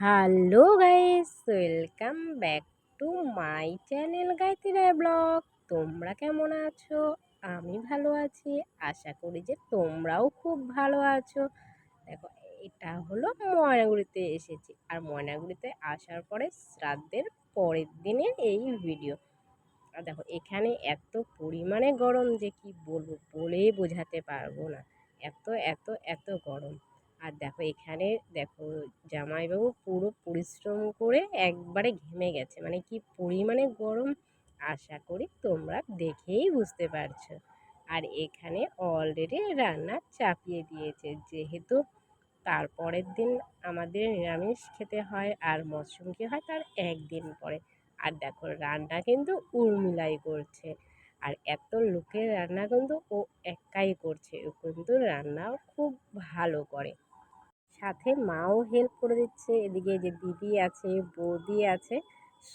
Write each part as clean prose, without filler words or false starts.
Hello guys, welcome back to my channel Gayatri Roy blog. তোমরা কেমন আছো? আমি ভালো আছি। আশা করি যে তোমরাও খুব ভালো আছো। দেখো, এটা হলো ময়নাগুড়িতে এসেছি, আর ময়নাগুড়িতে আসার পরে শ্রাদ্ধের পরের দিনের এই ভিডিও। আর দেখো, এখানে এত পরিমাণে গরম যে কি বলবো, বলেই বোঝাতে পারবো না। এত এত এত গরম। আর দেখো এখানে, দেখো জামাইবাবু পুরো পরিশ্রম করে একবারে ঘেমে গেছে, মানে কি পরিমাণে গরম আশা করি তোমরা দেখেই বুঝতে পারছো। আর এখানে অলরেডি রান্না চাপিয়ে দিয়েছে, যেহেতু তারপরের দিন আমাদের নিরামিষ খেতে হয় আর মৎস্যমুখী হয় তার একদিন পরে। আর দেখো, রান্না কিন্তু উর্মিলাই করছে। আর এত লোকের রান্না কিন্তু ও একাই করছে, ও কিন্তু রান্নাও খুব ভালো করে। সাথে মাও হেল্প করে দিচ্ছে, এদিকে যে দিদি আছে, বৌদি আছে,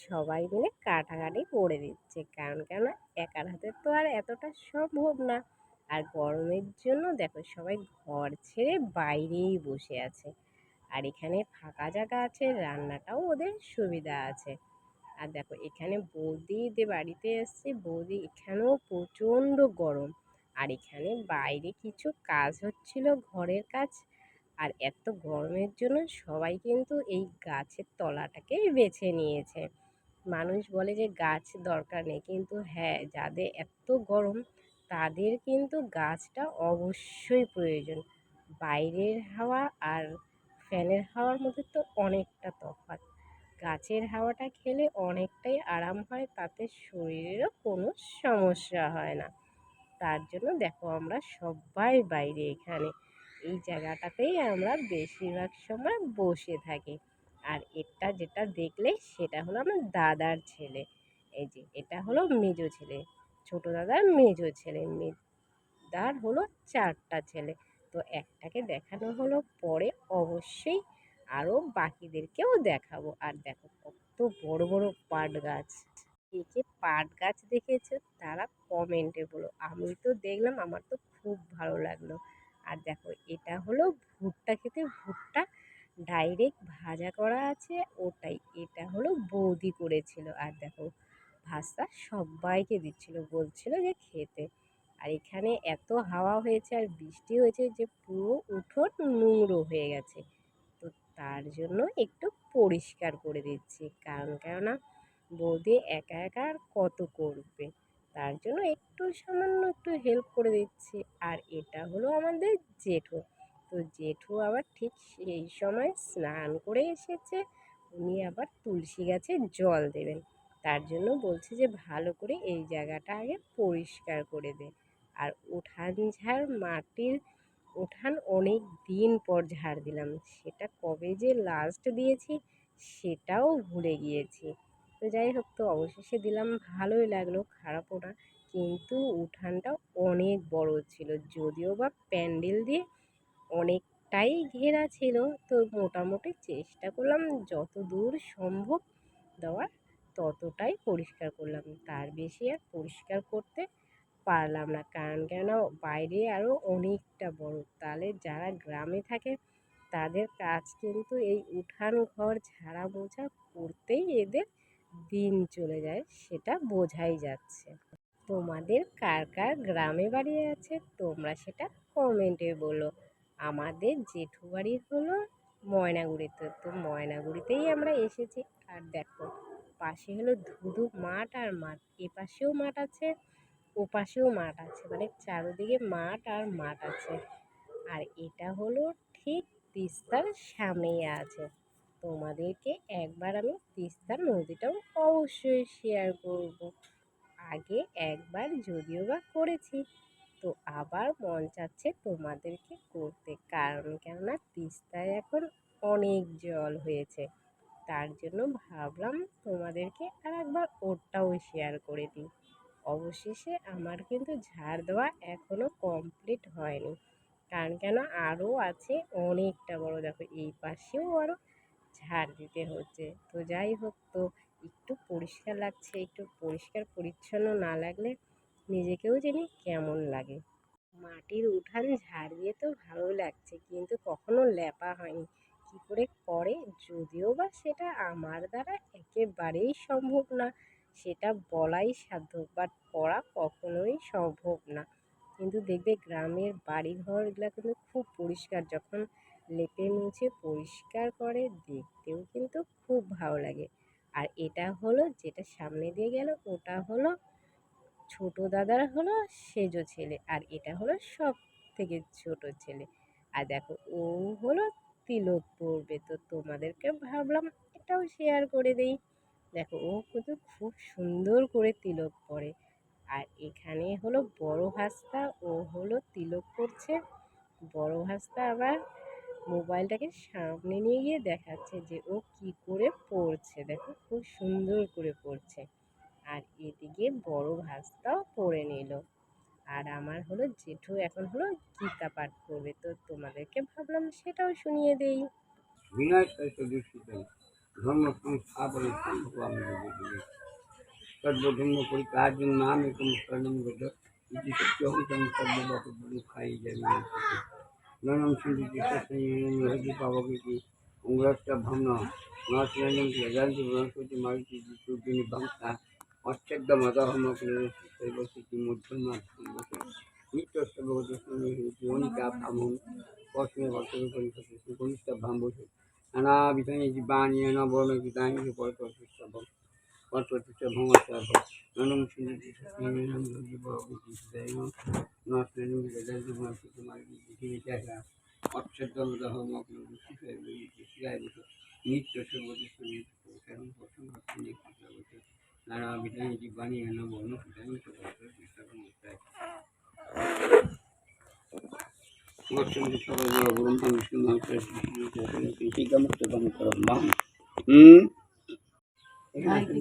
সবাই মিলে কাটাকাটি করে দিচ্ছে। কারণ কেন, একার হাতে তো আর এতটা সম্ভব না। আর গরমের জন্য দেখো সবাই ঘর ছেড়ে বাইরেই বসে আছে। আর এখানে ফাঁকা জায়গা আছে, রান্নাটাও ওদের সুবিধা আছে। আর দেখো এখানে বৌদিদের বাড়িতে এসছে, বৌদি এখানেও প্রচণ্ড গরম। আর এখানে বাইরে কিছু কাজ হচ্ছিল, ঘরের কাজ। আর এত গরমের জন্য সবাই কিন্তু এই গাছের তলাটাকেই বেছে নিয়েছে। মানুষ বলে যে গাছ দরকার নেই, কিন্তু হ্যাঁ, যাদের এত গরম তাদের কিন্তু গাছটা অবশ্যই প্রয়োজন। বাইরের হাওয়া আর ফ্যানের হাওয়ার মধ্যে তো অনেকটা তফাৎ। গাছের হাওয়াটা খেলে অনেকটাই আরাম হয়, তাতে শরীরেরও কোনো সমস্যা হয় না। তার জন্য দেখো আমরা সবাই বাইরে, এখানে এই জায়গাটাতেই আমরা বেশিরভাগ সময় বসে থাকি। আর এটা যেটা দেখলে সেটা হলো আমার দাদার ছেলে। এই যে এটা হলো মেজো ছেলে, ছোট দাদার মেজো ছেলে। দাদার হলো চারটা ছেলে। তো একটাকে দেখানো হলো, পরে অবশ্যই আরও বাকিদেরকেও দেখাবো। আর দেখো কত বড় বড় পাট গাছ। কে কে পাট গাছ দেখেছো তারা কমেন্টে বলো। আমি তো দেখলাম, আমার তো খুব ভালো লাগলো। আর দেখো এটা হলো ভুট্টা খেতে, ভুট্টা ডাইরেক্ট ভাজা করা আছে ওটাই। এটা হলো বৌদি করেছিল। আর দেখো ভাজটা সবাইকে দিচ্ছিল, বলছিল যে খেতে। আর এখানে এত হাওয়া হয়েছে আর বৃষ্টি হয়েছে যে পুরো উঠোন নোংরা হয়ে গেছে। তো তার জন্য একটু পরিষ্কার করে দিচ্ছি, কারণ কেননা বৌদি একা একা আর কত করবে। তার জন্য একটু সামান্য একটু হেল্প করে দিচ্ছি। আর এটা হলো আমাদের জেঠু। তো জেঠু আবার ঠিক সেই সময় স্নান করে এসেছে, উনি আবার তুলসী গাছে জল দেবেন। তার জন্য বলছে যে ভালো করে এই জায়গাটা আগে পরিষ্কার করে দে। আর উঠান ঝাড়, মাটির উঠান অনেক দিন পর ঝাড় দিলাম, সেটা কবে যে লাস্ট দিয়েছি সেটাও ভুলে গিয়েছি। তো যাই হোক, তো অবশেষে দিলাম, ভালোই লাগলো, খারাপও না। কিন্তু উঠানটা অনেক বড় ছিল, যদিও বা প্যান্ডেল দিয়ে অনেকটাই ঘেরা ছিল। তো মোটামুটি চেষ্টা করলাম যত দূর সম্ভব দেওয়ার, ততটাই পরিষ্কার করলাম। তার বেশি আর পরিষ্কার করতে পারলাম না, কারণ কেন বাইরে আরও অনেকটা বড়। তাহলে যারা গ্রামে থাকে তাদের কাজ কিন্তু এই উঠান ঘর ঝাড়া মোছা করতেই এদের দিন চলে যায়, সেটা বোঝাই যাচ্ছে। তোমাদের কার কার গ্রামে বাড়ি আছে তোমরা সেটা কমেন্টে বলো। আমাদের জেঠু বাড়ি হলো ময়নাগুড়িতে, তো ময়নাগুড়িতেই আমরা এসেছি। আর দেখো পাশে হলো ধুধু মাঠ আর মাঠ, এপাশেও মাঠ আছে ওপাশেও মাঠ আছে, মানে চারদিকে মাঠ আর মাঠ আছে। আর এটা হলো ঠিক তিস্তার সামনেই আছে। তোমাদেরকে একবার আমি তিস্তার নদীটাও অবশ্যই শেয়ার করব। আগে একবার যদিও বা করেছি, তো আবার মন চাচ্ছে তোমাদেরকে করতে, কারণ কেননা তিস্তায় এখন অনেক জল হয়েছে। তার জন্য ভাবলাম তোমাদেরকে আর একবার ওটাও শেয়ার করে দিই। অবশেষে আমার কিন্তু ঝাড় দেওয়া এখনও কমপ্লিট হয়নি, কারণ কেন আরও আছে অনেকটা বড়। দেখো এই পাশেও আরও ঝাড় দিতে হচ্ছে। তো যাই হোক, তো একটু পরিষ্কার লাগছে, একটু পরিষ্কার পরিচ্ছন্ন না লাগলে নিজেকেও জানি কেমন লাগে। মাটির উঠান ঝাড় দিয়ে তো ভালো লাগছে, কিন্তু কখনো লেপা হয়নি। কি কী করে করে, যদিও বা সেটা আমার দ্বারা একেবারেই সম্ভব না, সেটা বলাই সাধ্য, বাট করা কখনোই সম্ভব না। কিন্তু দেখবে গ্রামের বাড়িঘরগুলো কিন্তু খুব পরিষ্কার, যখন লেপে মুছে পরিষ্কার করে দেখতেও কিন্তু খুব ভালো লাগে। আর এটা হলো যেটা সামনে দিয়ে গেল, ওটা হলো ছোট দাদার হলো সেজো ছেলে, আর এটা হলো সব থেকে ছোট ছেলে। আর দেখো ও হলো তিলক পড়বে, তো তোমাদেরকে ভাবলাম এটাও শেয়ার করে দেই। দেখো ও কিন্তু খুব সুন্দর করে তিলক পরে। আর এখানে হলো বড় ভাস্তা, ও হলো তিলক পড়ছে। বড় ভাস্তা আবার মোবাইলটাকে সামনে নিয়ে গিয়ে দেখাচ্ছে যে ও কি করে পড়ছে, দেখো খুব সুন্দর করে পড়ছে। আর এদিকে বড় ভাস্তাও পড়ে নিল। আর আমার হলো জেঠু এখন হলো গীতা পাঠ করবে, তো তোমাদেরকে ভাবলাম সেটাও শুনিয়ে দেই। বিনয় সহিত দীক্ষিত ধর্ম সংস্থাপনে সম্ভবামি সর্বধর্ম পরিত্যাজ্যং মাম একং শরণং ব্রজ ইতি সত্যহং তং সর্বপাপদুঃখায় জন্মে ননং সিন্ধুতি সস্যং হরি পাবকীতি অঙ্গরাষ্ট্র ভগ্ন নাশনং যজান্তি বনস্পতি মারুতি দুর্দিনী বংশা অচ্ছেদ্য মদহমগ্রস্থিতি মধ্যন্মাস নিত্যস্য ভগবত স্বামী জীবনিকা ব্রাহ্মণ কসমে ভক্তকে পরিষদ কনিষ্ঠ ব্রাহ্মণ নানাবিধানি জীবানি নবর্ণগীতানি পরতর্ষভম পরতর্ষ ভমস্যাভ ননং সিন্ধুতি সস্যং হরি পাবকীতি নাশনং যজান্তি বনস্পতি মারুতি দুর্দিনী বংশা নিত্য সর্বদেশ নানা বিধানী জীবানী বর্ণ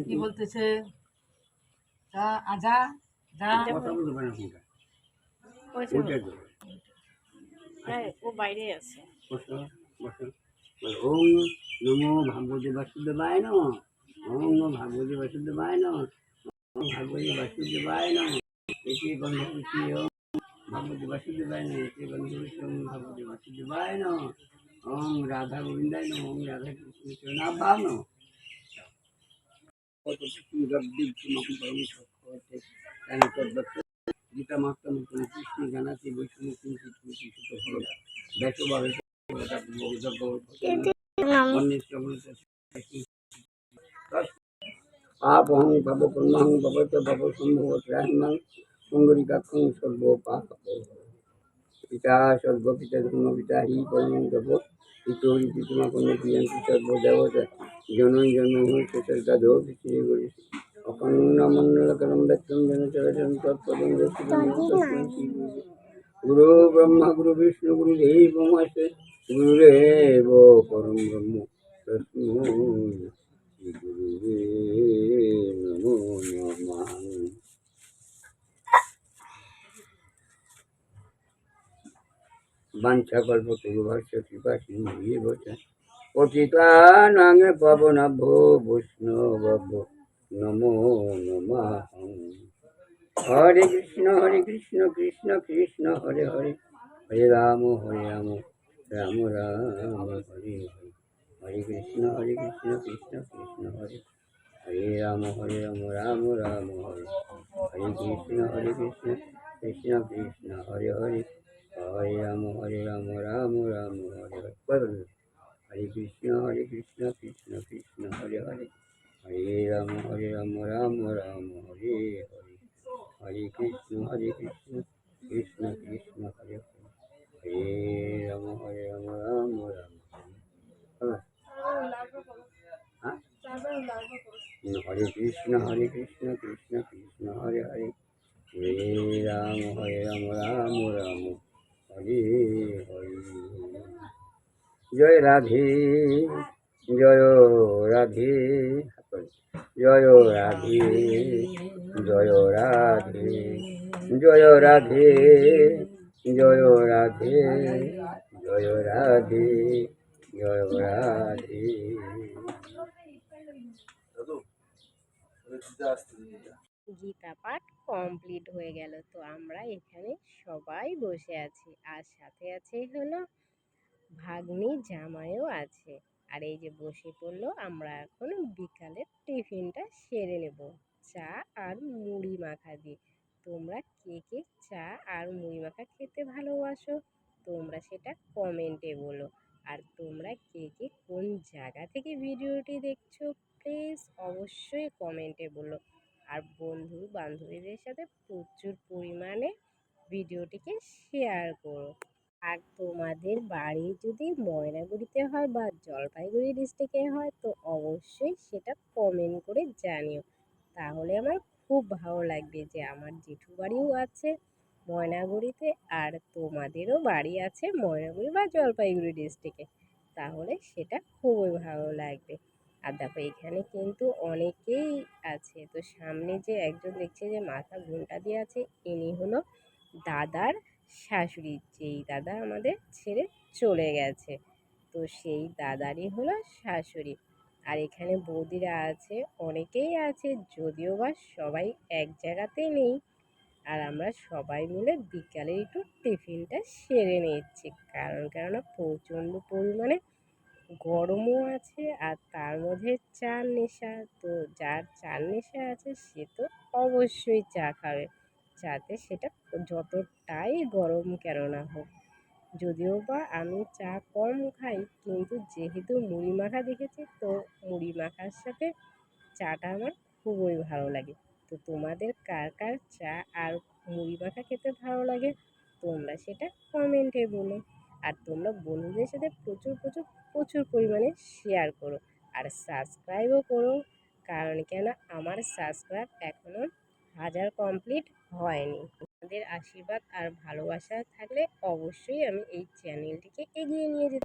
কি বলতেছে? আজা যা ও বাইরে আছে। ওম নমো ভাগবতী বাসুদেবায় নমঃ। ওম নমো ভাগবতী বাসুদেবায় নমঃ। ওম ভাগবতী বাসুদেবায় নমঃ। এটি গন্ধপুষ্টি ওম ভাগবতী বাসুদেবায় নমঃ। এটি গন্ধপুষ্টি ওম ভাগবতী বাসুদেবায় নমঃ। ওম রাধা গোবিন্দায় নমঃ। ওম রাধা কৃষ্ণ চরণাভ্যাম নমঃ। গীতা মাত্র কৃষ্ণ জানাতে বৈষ্ণব কিঞ্চিত কিঞ্চিত হল ব্যাসভাবে পাপহং পাপ কর্মহং ভবত ভব সম্ভব ত্রাহিমাং সুন্দরিকাক্ষং সর্ব পাপ পিতা সর্ব পিতা ধর্ম পিতা হি পরমং দেব পিতরি পিতুমা কোনো প্রিয়ন্তি সর্বদেবতা জনৈ জন্ম সর্গাধো পিতৃ গুরি অখণ্ড মণ্ডলকরম ব্যক্তম জনচরচরম তৎপদং গুরু ব্রহ্মা গুরু বিষ্ণু গুরু দেব মহেশ্বর গুরুরেব পরম ব্রহ্ম তস্मै শ্রীগুরুবে নমো নমঃ। বাঞ্ছাকল্পতরুভ্যশ্চ কৃপা সিন্ধুভ্যেব চ পতিতানাং পাবনেভ্যো বৈষ্ণবেভ্যো নমো নমঃ। হরে কৃষ্ণ কৃষ্ণ কৃষ্ণ হরে হরে হরে রাম রাম রাম হরে হরে হরে কৃষ্ণ কৃষ্ণ কৃষ্ণ হরে হরে রাম রাম রাম হরে হরে কৃষ্ণ কৃষ্ণ কৃষ্ণ হরে হরে হরে রাম রাম রাম হরে হরে হরে কৃষ্ণ কৃষ্ণ কৃষ্ণ হরে হরে হরে রাম রাম রাম হরে হরে হরে কৃষ্ণ কৃষ্ণ কৃষ্ণ হরে হরে হরে রাম রাম রাম হরে হরে কৃষ্ণ কৃষ্ণ কৃষ্ণ হরে হরে হরে রাম রাম রাম হরে হরে। জয় রাধে জয় রাধে জয় রাধে জয় রাধে জয় রাধে জয় রাধে জয় রাধে জয় রাধে। গীতা পাঠ কমপ্লিট হয়ে গেল, তো আমরা এখানে সবাই বসে আছি, আর সাথে আছে হলো ভাগ্নি জামাইও আছে। আর এই যে বসে পড়লো, আমরা এখন বিকালের টিফিনটা সেরে নেব চা আর মুড়ি মাখা দিয়ে। তোমরা কে কে চা আর মুড়ি মাখা খেতে ভালোবাসো তোমরা সেটা কমেন্টে বলো। আর তোমরা কে কে কোন জায়গা থেকে ভিডিওটি দেখছো প্লিজ অবশ্যই কমেন্টে বলো। আর বন্ধু বান্ধবীদের সাথে প্রচুর পরিমাণে ভিডিওটিকে শেয়ার করো। আর তোমাদের বাড়ি যদি ময়নাগুড়িতে হয় বা জলপাইগুড়ি ডিস্ট্রিক্টে হয় তো অবশ্যই সেটা কমেন্ট করে জানিও। তাহলে আমার খুব ভালো লাগবে যে আমার জেঠু বাড়িও আছে ময়নাগুড়িতে আর তোমাদেরও বাড়ি আছে ময়নাগুড়ি বা জলপাইগুড়ি ডিস্ট্রিক্টে। তাহলে সেটা খুবই ভালো লাগবে। আর দেখো এখানে কিন্তু অনেকেই আছে। তো সামনে যে একজন দেখছে যে মাথা ঘোমটা দিয়ে আছে, ইনি হলো দাদার শাশুড়ি, যেই দাদা আমাদের ছেড়ে চলে গেছে। তো সেই দাদারই হলো শাশুড়ি। আর এখানে বৌদিরা আছে, অনেকেই আছে, যদিও বা সবাই এক জায়গাতে নেই। আর আমরা সবাই মিলে বিকালে একটু টিফিনটা সেরে নিচ্ছি, কেননা প্রচণ্ড পরিমাণে গরমও আছে আর তার মধ্যে চার নেশা। তো যার চার নেশা আছে সে তো অবশ্যই চা খাবে, যাতে সেটা যতটাই গরম কেন না হোক। যদিও বা আমি চা কম খাই, কিন্তু যেহেতু মুড়ি মাখা দেখেছি তো মুড়ি মাখার সাথে চাটা আমার খুবই ভালো লাগে। তো তোমাদের কার কার চা আর মুড়ি মাখা খেতে ভালো লাগে তোমরা সেটা কমেন্টে বলো। আর তোমরা বন্ধুদের সাথে প্রচুর প্রচুর প্রচুর পরিমাণে শেয়ার করো আর সাবস্ক্রাইবও করো, কারণ কেন আমার সাবস্ক্রাইব এখনও 1000 কমপ্লিট হয়নি। তোমাদের আশীর্বাদ আর ভালোবাসা থাকলে অবশ্যই আমি এই চ্যানেলটিকে এগিয়ে নিয়ে যেতে